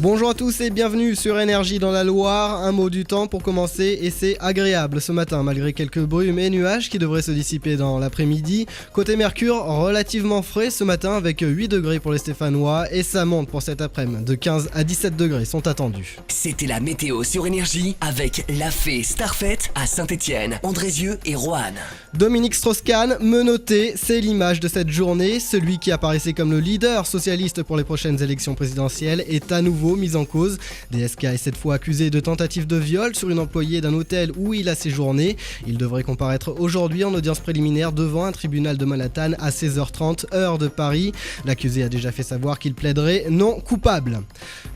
Bonjour à tous et bienvenue sur Énergie dans la Loire. Un mot du temps pour commencer et c'est agréable ce matin malgré quelques brumes et nuages qui devraient se dissiper dans l'après-midi. Côté Mercure, relativement frais ce matin avec 8 degrés pour les Stéphanois et ça monte pour cet après-midi. De 15 à 17 degrés sont attendus. C'était la météo sur Énergie avec La Fée Starfête à Saint-Étienne, Andrézieux et Roanne. Dominique Strauss-Kahn, menotté, c'est l'image de cette journée. Celui qui apparaissait comme le leader socialiste pour les prochaines élections présidentielles est à nouveau mis en cause. DSK est cette fois accusé de tentative de viol sur une employée d'un hôtel où il a séjourné. Il devrait comparaître aujourd'hui en audience préliminaire devant un tribunal de Manhattan à 16h30 heure de Paris. L'accusé a déjà fait savoir qu'il plaiderait non coupable.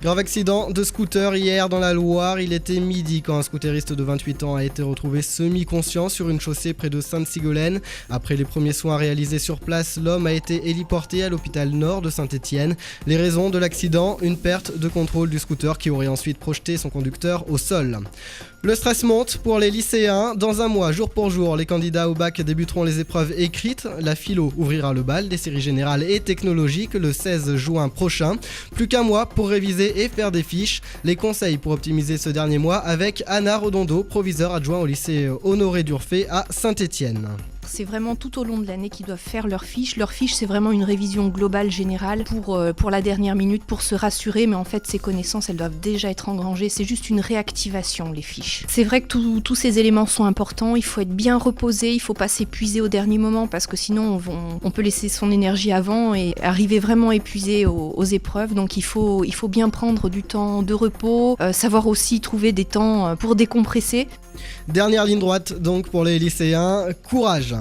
Grave accident de scooter hier dans la Loire. Il était midi quand un scooteriste de 28 ans a été retrouvé semi-conscient sur une chaussée près de Sainte-Sigolène. Après les premiers soins réalisés sur place, l'homme a été héliporté à l'hôpital Nord de Saint-Étienne. Les raisons de l'accident, une perte de contrôle du scooter qui aurait ensuite projeté son conducteur au sol. Le stress monte pour les lycéens. Dans un mois, jour pour jour, les candidats au bac débuteront les épreuves écrites. La philo ouvrira le bal des séries générales et technologiques le 16 juin prochain. Plus qu'un mois pour réviser et faire des fiches. Les conseils pour optimiser ce dernier mois avec Anna Redondo, proviseur adjoint au lycée Honoré d'Urfé à Saint-Étienne. C'est vraiment tout au long de l'année qu'ils doivent faire leurs fiches. Leurs fiches, c'est vraiment une révision globale, générale, pour la dernière minute, pour se rassurer. Mais en fait, ces connaissances, elles doivent déjà être engrangées. C'est juste une réactivation, les fiches. C'est vrai que tous ces éléments sont importants. Il faut être bien reposé. Il ne faut pas s'épuiser au dernier moment parce que sinon, on peut laisser son énergie avant et arriver vraiment épuisé aux épreuves. Donc, il faut bien prendre du temps de repos, savoir aussi trouver des temps pour décompresser. Dernière ligne droite donc pour les lycéens, courage.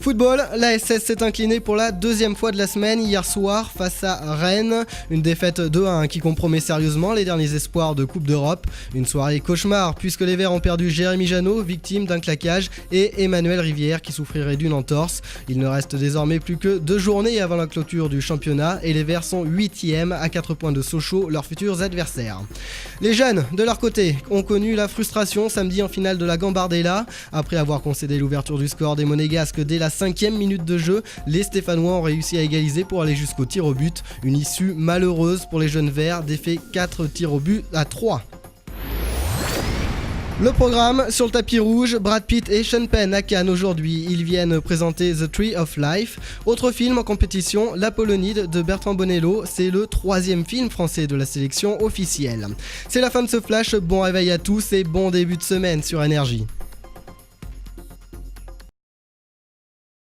Football, la SS s'est inclinée pour la deuxième fois de la semaine hier soir face à Rennes. Une défaite 2-1 qui compromet sérieusement les derniers espoirs de Coupe d'Europe. Une soirée cauchemar puisque les Verts ont perdu Jérémy Janot, victime d'un claquage, et Emmanuel Rivière qui souffrirait d'une entorse. Il ne reste désormais plus que 2 journées avant la clôture du championnat et les Verts sont 8e à 4 points de Sochaux, leurs futurs adversaires. Les jeunes, de leur côté, ont connu la frustration samedi en finale de la Gambardella. Après avoir concédé l'ouverture du score des Monégasques dès la 5e minute de jeu, les Stéphanois ont réussi à égaliser pour aller jusqu'au tir au but. Une issue malheureuse pour les jeunes verts, défait 4 tirs au but à 3. Le programme sur le tapis rouge, Brad Pitt et Sean Penn à Cannes aujourd'hui. Ils viennent présenter The Tree of Life. Autre film en compétition, L'Apollonide de Bertrand Bonello. C'est le 3e film français de la sélection officielle. C'est la fin de ce flash. Bon réveil à tous et bon début de semaine sur Énergie.